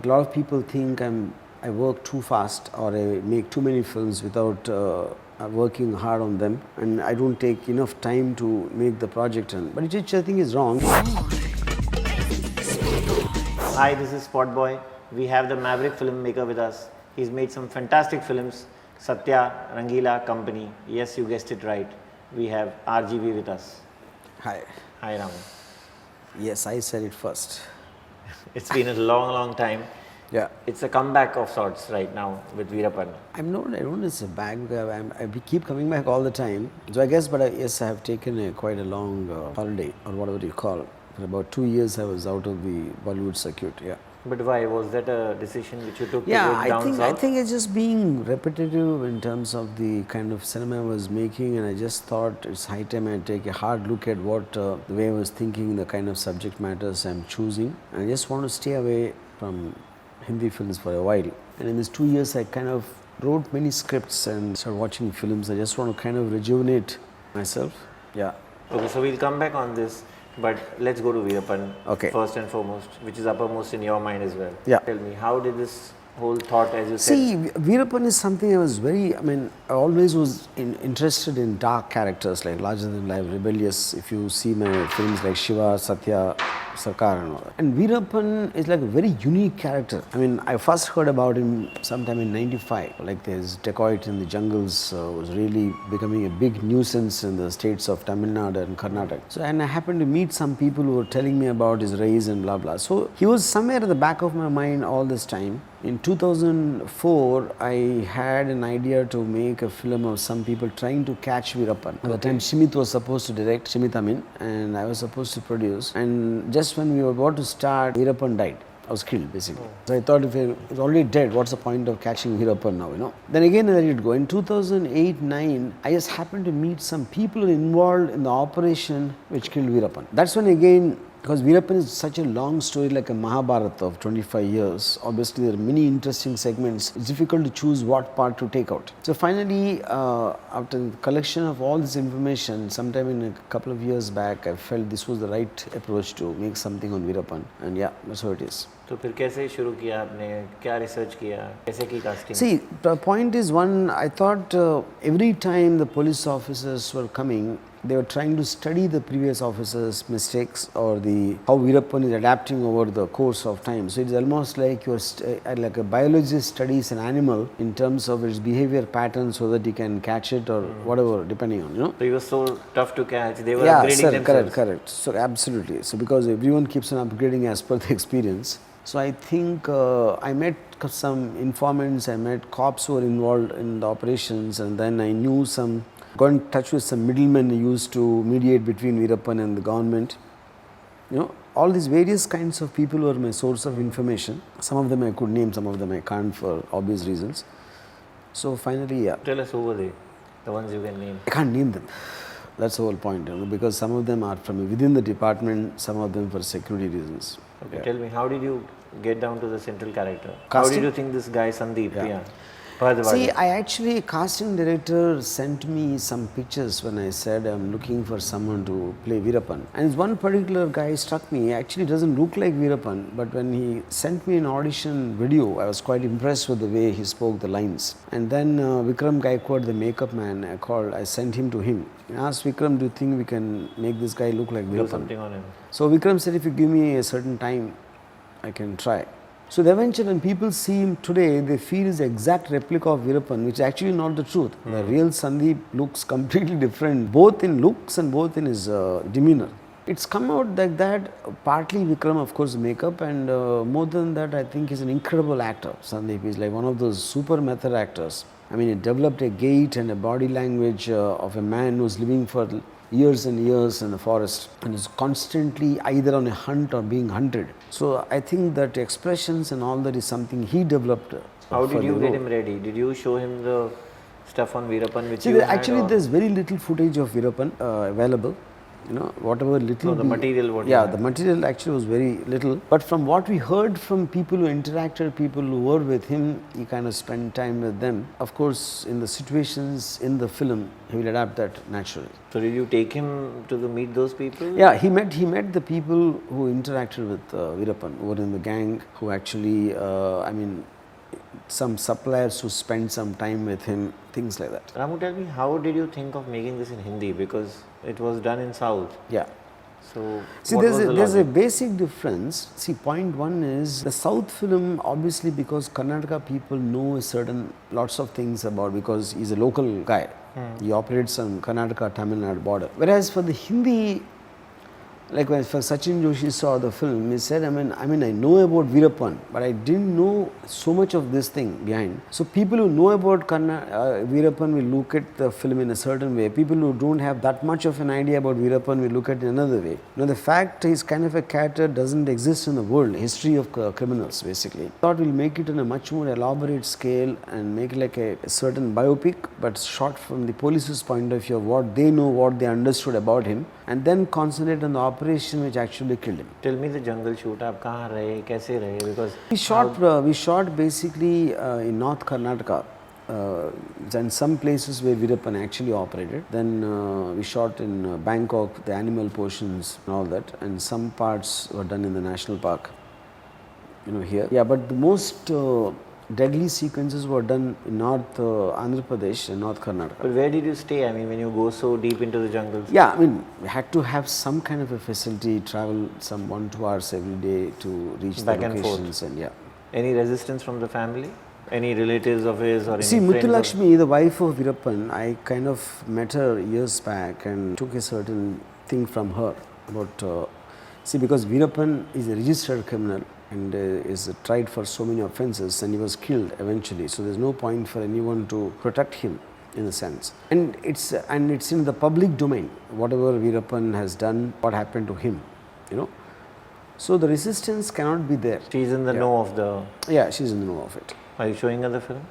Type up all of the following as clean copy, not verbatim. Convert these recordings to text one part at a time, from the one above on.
A lot of people think I work too fast or I make too many films without working hard on them, and I don't take enough time to make the project. But which I think is wrong. Hi, this is SpotboyE. We have the maverick filmmaker with us. He's made some fantastic films. Satya, Rangila Company. Yes, you guessed it right. We have RGV with us. Hi. Hi, Ramu. Yes, I said it first. It's been a long time. Yeah. It's a comeback of sorts right now with Veerapan. I don't know it's a back because I keep coming back all the time. So I guess, but yes, I have taken quite a long holiday or whatever you call it. For about 2 years, I was out of the Bollywood circuit. Yeah. But why? Was that a decision which you took to Yeah, go down I south? think it's just being repetitive in terms of the kind of cinema I was making, and I just thought it's high time I take a hard look at what the way I was thinking, the kind of subject matters I'm choosing, and I just want to stay away from Hindi films for a while. And in these 2 years, I kind of wrote many scripts and started watching films. I just want to kind of rejuvenate myself. Yeah. Okay, so we'll come back on this. But let's go to Veerapan first and foremost, which is uppermost in your mind as well. Yeah. Tell me, how did this whole thought, as you said? See, Veerapan is something I was I always was interested in dark characters like larger than life, rebellious. If you see my films like Shiva, Satya, Sarkar and all that. And Veerapan is like a very unique character. I mean, I first heard about him sometime in 95. Like this dacoit in the jungles was really becoming a big nuisance in the states of Tamil Nadu and Karnataka. So, and I happened to meet some people who were telling me about his rise and blah blah. So he was somewhere at the back of my mind all this time. In 2004, I had an idea to make a film of some people trying to catch Veerapan. At the time, Shimit was supposed to direct, Shimit Amin, and I was supposed to produce. And just when we were about to start, Veerapan died. I was killed, basically. So I thought if it was already dead, what's the point of catching Veerapan now, Then again, I let it go. In 2008-9, I just happened to meet some people involved in the operation which killed Veerapan. That's when again, because Veerapan is such a long story, like a Mahabharata of 25 years. Obviously, there are many interesting segments. It's difficult to choose what part to take out. So finally, after the collection of all this information, sometime in a couple of years back, I felt this was the right approach to make something on Veerapan. And yeah, that's how it is. तो फिर कैसे शुरू किया आपने, क्या research किया, कैसे की casting? See, the point is one, I thought every time the police officers were coming, they were trying to study the previous officers' mistakes or how Veerapan is adapting over the course of time. So it's almost like you're like a biologist studies an animal in terms of its behavior pattern so that he can catch it or whatever, depending on. So he was so tough to catch. They were upgrading themselves. Correct. So absolutely. So because everyone keeps on upgrading as per the experience. So I think I met some informants, I met cops who were involved in the operations, and then I knew got in touch with some middlemen who used to mediate between Veerapan and the government. All these various kinds of people were my source of information. Some of them I could name, some of them I can't for obvious reasons. So finally, yeah. Tell us who were they, the ones you can name. I can't name them. That's the whole point, because some of them are from within the department, some of them for security reasons. Okay, tell me, how did you get down to the central character? Casting? How did you think this guy Sandeep? Yeah. See, casting director sent me some pictures when I said I'm looking for someone to play Veerapan. And one particular guy struck me. He actually doesn't look like Veerapan, but when he sent me an audition video, I was quite impressed with the way he spoke the lines. And then Vikram Gaikwad, the makeup man, I sent him to him. I asked Vikram, do you think we can make this guy look like Veerapan? Do something on him. So Vikram said, if you give me a certain time, I can try. So eventually when people see him today, they feel he's the exact replica of Veerapan, which is actually not the truth. The real Sandeep looks completely different, both in looks and both in his demeanor. It's come out like that, partly Vikram, of course, makeup, and more than that, I think he's an incredible actor. Sandeep is like one of those super method actors. I mean, he developed a gait and a body language of a man who's living for years and years in the forest and is constantly either on a hunt or being hunted. So I think that expressions and all that is something he developed. How did you get him ready? Did you show him the stuff on Veerapan which See, you actually had, there's very little footage of Veerapan available. You know, whatever little. The material. What yeah, the material actually was very little. But from what we heard from people who interacted, people who were with him, he kind of spent time with them. Of course, in the situations in the film, he will adapt that naturally. So did you take him to meet those people? Yeah, he met the people who interacted with Veerappan, who were in the gang, who actually, some suppliers who spent some time with him, things like that. Ramu, tell me, how did you think of making this in Hindi? Because it was done in South. Yeah. So, see, there's a basic difference. See, point one is the South film, obviously, because Karnataka people know lots of things about, because he's a local guy. He operates on Karnataka Tamil Nadu border. Whereas for the Hindi, like when for Sachin Joshi saw the film, he said, I know about Veerappan, but I didn't know so much of this thing behind. So people who know about Veerappan will look at the film in a certain way. People who don't have that much of an idea about Veerappan will look at it in another way. Now the fact he's kind of a character doesn't exist in the world, history of criminals basically. Thought we'll make it on a much more elaborate scale and make it like a certain biopic, but shot from the police's point of view of what they know, what they understood about him, and then concentrate on the operation which actually killed him. Tell me the jungle shoot. आप कहाँ रहे, कैसे रहे? Because we shot basically in North Karnataka. And some places where Veerappan actually operated. Then we shot in Bangkok, the animal portions and all that. And some parts were done in the national park. You know, here. Yeah, but the most deadly sequences were done in North Andhra Pradesh and North Karnataka. But where did you stay? I mean, when you go so deep into the jungles? Yeah, we had to have some kind of a facility, travel some 1-2 hours every day to reach Back the and locations. forth. And yeah. Any resistance from the family? Any relatives of his or any See, friends? Muthulakshmi, the wife of Veerappan, I kind of met her years back and took a certain thing from her about, because Veerappan is a registered criminal and is tried for so many offences, and he was killed eventually. So there's no point for anyone to protect him in a sense. And it's in the public domain, whatever Veerappan has done, what happened to him, you know. So the resistance cannot be there. She's in the know of the... Yeah, she's in the know of it. Are you showing her the film?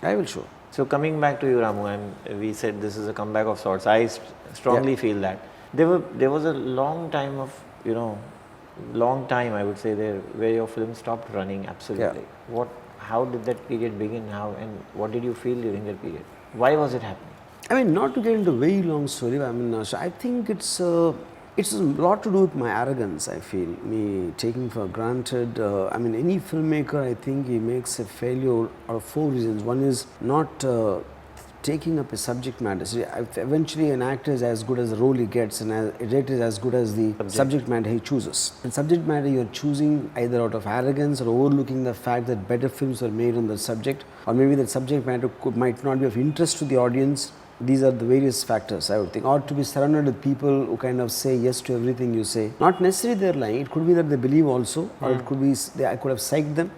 I will show. So coming back to you, Ramu, and we said this is a comeback of sorts. I strongly feel that. There was a long time of, I would say there, where your film stopped running absolutely. Yeah. How did that period begin? And what did you feel during that period? Why was it happening? I mean, not to get into a very long story, I think it's a lot to do with my arrogance, I feel. Me taking for granted, any filmmaker, I think he makes a failure out of 4 reasons. One is not taking up a subject matter. So eventually an actor is as good as the role he gets, and a director is as good as the subject matter he chooses. And subject matter you're choosing either out of arrogance or overlooking the fact that better films are made on the subject, or maybe that subject matter might not be of interest to the audience. These are the various factors, I would think. Or to be surrounded with people who kind of say yes to everything you say. Not necessarily they're lying. It could be that they believe also, or it could be I could have psyched them.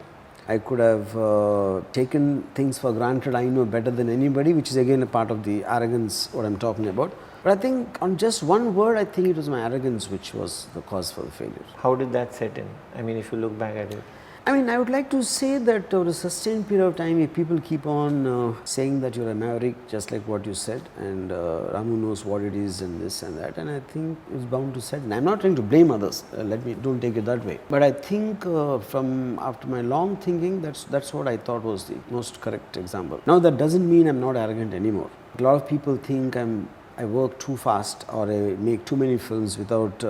I could have taken things for granted. I know better than anybody, which is again a part of the arrogance, what I'm talking about. But I think on just one word, I think it was my arrogance which was the cause for the failure. How did that set in? I mean, if you look back at it. I would like to say that over a sustained period of time, if people keep on saying that you're a maverick, just like what you said, and Ramu knows what it is and this and that, and I think it's bound to set in. I'm not trying to blame others, don't take it that way. But I think from after my long thinking, that's what I thought was the most correct example. Now that doesn't mean I'm not arrogant anymore. A lot of people think I work too fast, or I make too many films without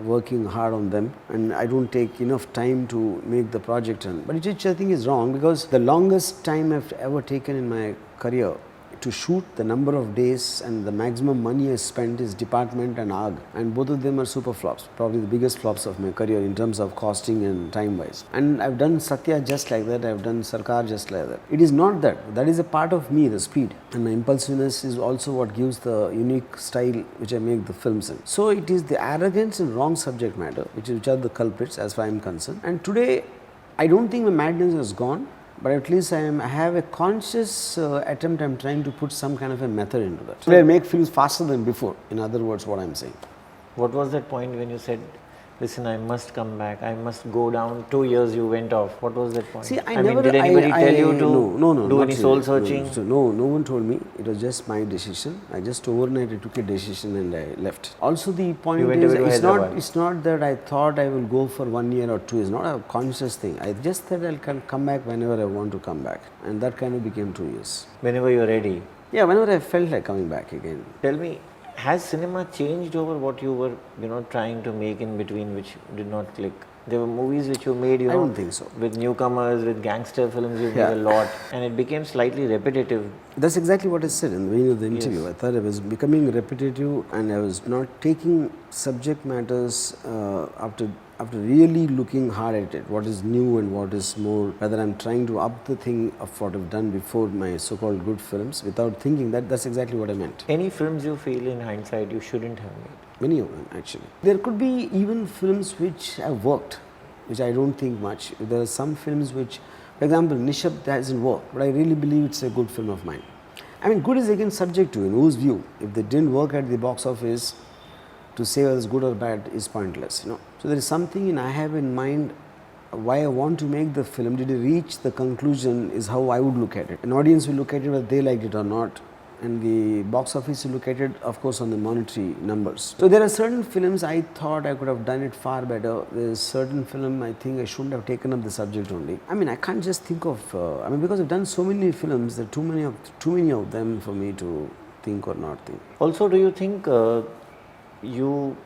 working hard on them, and I don't take enough time to make the project run. But which I think is wrong, because the longest time I've ever taken in my career to shoot, the number of days and the maximum money I spent is Department and AG, and both of them are super flops, probably the biggest flops of my career in terms of costing and time wise. And I've done Satya just like that, I've done Sarkar just like that. It is not that is a part of me, the speed, and my impulsiveness is also what gives the unique style which I make the films in. So it is the arrogance and wrong subject matter which are the culprits as far as I'm concerned. And today I don't think my madness is gone, but at least I have a conscious attempt. I'm trying to put some kind of a method into that. Today I make films faster than before, in other words, what I'm saying. What was that point when you said, listen, I must come back, I must go down? 2 years you went off. What was that point? See, I mean, never. did anybody tell you to no, do not any soul really. searching? No one told me. It was just my decision. I just overnight I took a decision and I left. Also, the point You went is, away to Hyderabad. it's not that I thought I will go for 1 year or 2. It's not a conscious thing. I just said I'll come back whenever I want to come back, and that kind of became 2 years. Whenever you're ready. Yeah, whenever I felt like coming back again. Tell me, has cinema changed over what you were, trying to make in between, which did not click? There were movies which you made, I don't think so. with newcomers, with gangster films, you made a lot, and it became slightly repetitive. That's exactly what I said in the beginning of the interview. Yes. I thought I was becoming repetitive and I was not taking subject matters after really looking hard at it. What is new and what is more, whether I'm trying to up the thing of what I've done before my so-called good films without thinking that's exactly what I meant. Any films you feel in hindsight you shouldn't have made? Many of them actually. There could be even films which have worked, which I don't think much. There are some films which, for example, Nishabd hasn't worked, but I really believe it's a good film of mine. I mean, good is again subject to in whose view. If they didn't work at the box office, to say whether it's good or bad is pointless, So there is something I have in mind why I want to make the film. Did it reach the conclusion is how I would look at it. An audience will look at it whether they liked it or not. And the box office will look at it, of course, on the monetary numbers. So there are certain films I thought I could have done it far better. There's certain film I think I shouldn't have taken up the subject only. I mean, I can't just think of. Because I've done so many films, there are too many of them for me to think or not think. Also, do you think you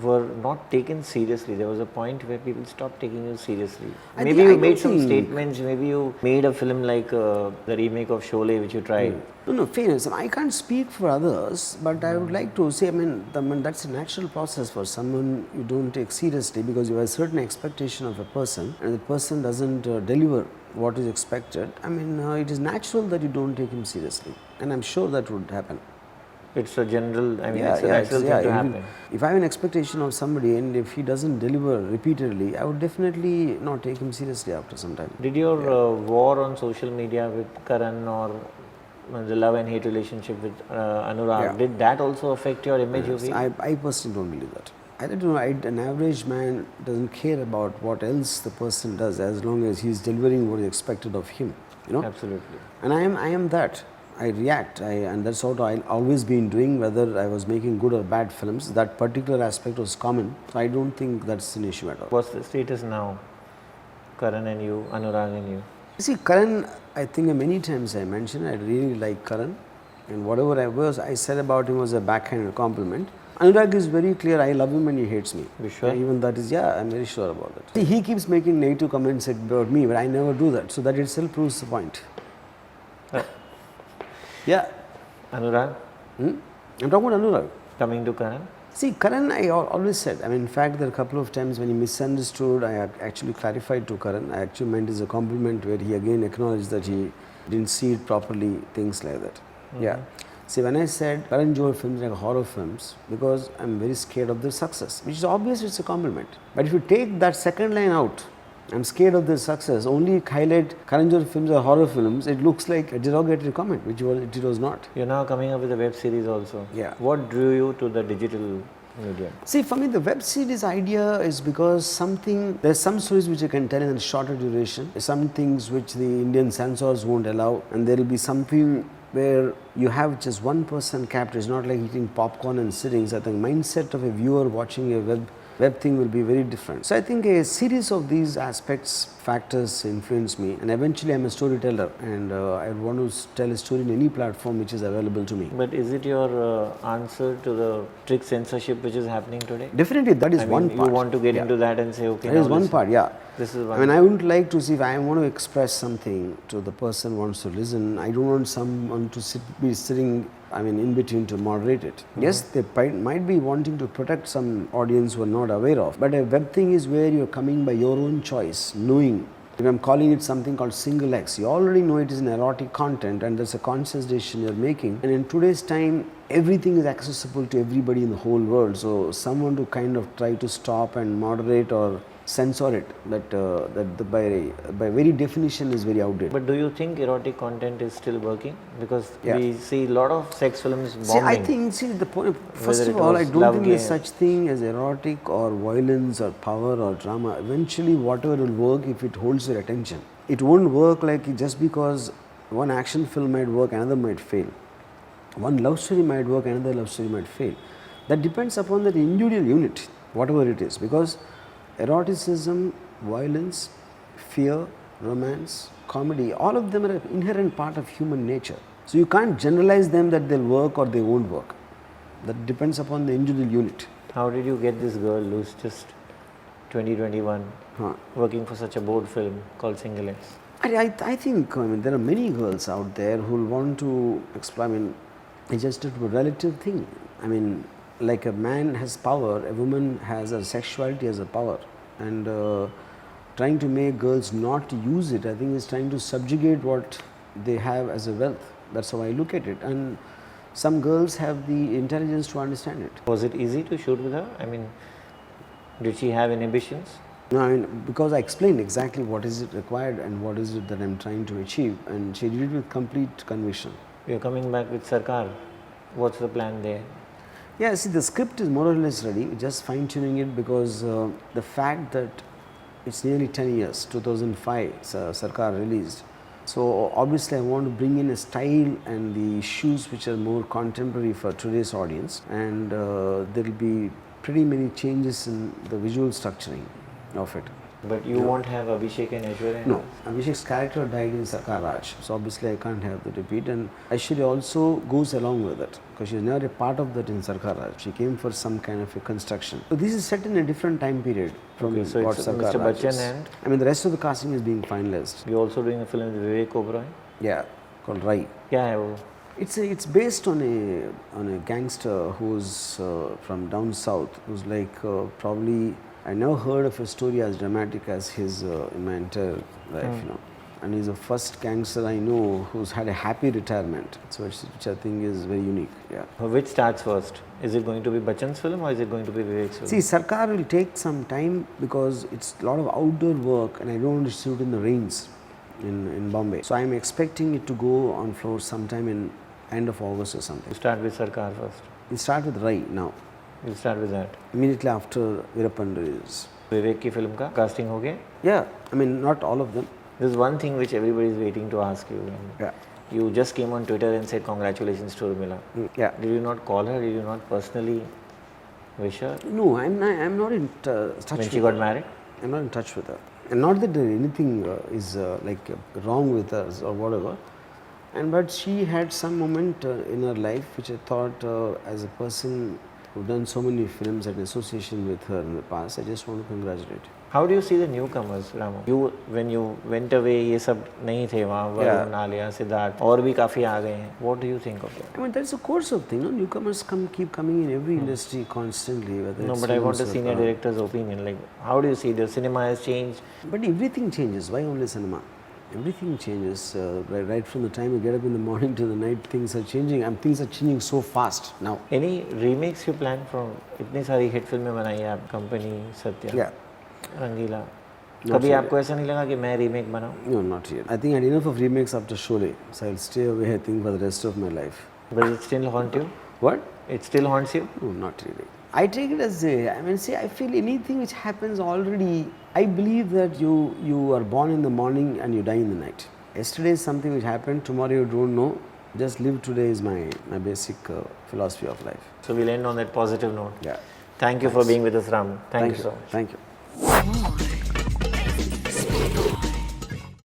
were not taken seriously? There was a point where people stopped taking you seriously. Maybe you made some statements, maybe you made a film like the remake of Sholay which you tried. No, fairness. I can't speak for others, but I would like to say, that's a natural process for someone you don't take seriously because you have a certain expectation of a person and the person doesn't deliver what is expected. It is natural that you don't take him seriously, and I'm sure that would happen. It's a general, it's a natural thing to happen. If I have an expectation of somebody and if he doesn't deliver repeatedly, I would definitely not take him seriously after some time. Did your war on social media with Karan or the love and hate relationship with Anurag, did that also affect your image? Yes, I personally don't believe that. I don't know, an average man doesn't care about what else the person does as long as he's delivering what is expected of him. Absolutely. And I am that. I react, and that's what I've always been doing, whether I was making good or bad films. That particular aspect was common, so I don't think that's an issue at all. What's the status now? Karan and you, Anurag and you? See, Karan, I think many times I mentioned I really like Karan, and whatever I said about him was a backhanded compliment. Anurag is very clear, I love him and he hates me. You sure? Even that is, I'm very sure about that. See, he keeps making negative comments about me, but I never do that, so that itself proves the point. Yeah. Anurag? I'm talking about Anurag. Coming to Karan? See, Karan, I always said, in fact, there are a couple of times when he misunderstood, I actually clarified to Karan. I actually meant as a compliment where he again acknowledged that he didn't see it properly, things like that. Yeah. See, when I said Karan Johar films like horror films, because I'm very scared of their success, which is obvious, it's a compliment. But if you take that second line out, I'm scared of their success, only highlight Karan Johar films or horror films, it looks like a derogatory comment, which it was not. You're now coming up with a web series also. Yeah. What drew you to the digital media? See, for me, the web series idea is because there's some stories which you can tell in a shorter duration, some things which the Indian censors won't allow, and there will be something where you have just one person captured. It's not like eating popcorn and sitting. So I think mindset of a viewer watching a web thing will be very different. So I think a series of these factors influence me, and eventually I'm a storyteller and I want to tell a story in any platform which is available to me. But is it your answer to the strict censorship which is happening today? Definitely, that is one part. You want to get into that and say, okay, that is one part, This is one. I wouldn't like to see if I want to express something to the person who wants to listen. I don't want someone to be sitting in between to moderate it. Yes, they might be wanting to protect some audience who are not aware of, but a web thing is where you're coming by your own choice, knowing. If I'm calling it something called single X, you already know it is an erotic content and that's a conscious decision you're making. And in today's time, everything is accessible to everybody in the whole world. So someone to kind of try to stop and moderate or censor it. By very definition is very outdated. But do you think erotic content is still working? Because Yeah. we see a lot of sex films bombing. See, I think, the point, first Whether of it all, I was don't love think there's game. such thing as erotic or violence or power or drama. Eventually, whatever will work if it holds your attention. It won't work like just because one action film might work, another might fail. One love story might work, another love story might fail. That depends upon the individual unit, whatever it is. Because eroticism, violence, fear, romance, comedy, all of them are an inherent part of human nature. So you can't generalize them that they'll work or they won't work. That depends upon the individual unit. How did you get this girl who's just 2021 working for such a bold film called Single X? I think there are many girls out there who will want to explore. It's just a relative thing. Like a man has power, a woman has a sexuality as a power. And trying to make girls not use it, I think, is trying to subjugate what they have as a wealth. That's how I look at it. And some girls have the intelligence to understand it. Was it easy to shoot with her? Did she have inhibitions? No, because I explained exactly what is it required and what is it that I'm trying to achieve, and she did it with complete conviction. You're coming back with Sarkar. What's the plan there? Yeah, see, the script is more or less ready, just fine-tuning it, because the fact that it's nearly 10 years, 2005, Sarkar released. So obviously I want to bring in a style and the issues which are more contemporary for today's audience, and there will be pretty many changes in the visual structuring of it. But you won't have Abhishek and Aishwarya? No, Abhishek's character died in Sarkar Raj, so obviously I can't have the repeat, and Aishwarya also goes along with it because she's never a part of that in Sarkar Raj. She came for some kind of a construction. So this is set in a different time period from so what it's Sarkar Mr. Raj Bachchan is. and? The rest of the casting is being finalized. You're also doing a film with Vivek Oberoi? Yeah, called Rai. Kya hai wo? It's based on a gangster who's from down south, who's like probably, I never heard of a story as dramatic as his in my entire life, And he's the first gangster I know who's had a happy retirement, so which I think is very unique. Yeah. Which starts first? Is it going to be Bachchan's film or is it going to be Vivek's film? See, Sarkar will take some time because it's a lot of outdoor work, and I don't want to shoot in the rains in Bombay. So I'm expecting it to go on floor sometime in end of August or something. You start with Sarkar first. We'll start with Rai now. We'll start with that. Immediately after Veerappan release. Vivek की film का casting हो गया? Yeah, not all of them. There's one thing which everybody is waiting to ask you. Yeah. You just came on Twitter and said congratulations to Urmila. Yeah. Did you not call her? Did you not personally wish her? No, I'm not in touch When with she her. got married? I'm not in touch with her. And not that anything is wrong with us or whatever. But she had some moment in her life which I thought as a person who've done so many films and association with her in the past, I just want to congratulate. How do you see the newcomers, Ramu? When you went away, ये सब नहीं थे वहाँ, वरुण, आलिया, सिद्धार्थ, और भी काफी आ गए हैं. What do you think of that? That's a course of thing. Newcomers keep coming in every industry constantly. No, but I want a senior director's opinion. How do you see the cinema has changed? But everything changes. Why only cinema? Everything changes. Right from the time you get up in the morning to the night, things are changing. And things are changing so fast now. Any remakes you plan from? इतनी सारी hit फिल्में बनाई है आप, Company, Satya, Yeah. रंगीला. कभी आपको ऐसा नहीं लगा कि मैं remake बनाऊं? No, not yet. I think I had enough of remakes after Sholay, so I'll stay away, I think, for the rest of my life. Does it still haunt you? What? It still haunts you? No, not really. I take it as I feel anything which happens already, I believe that you are born in the morning and you die in the night. Yesterday is something which happened, tomorrow you don't know. Just live today is my basic philosophy of life. So we'll end on that positive note. Yeah. Thank you for being with us, Ram. Thank you so much. Thank you.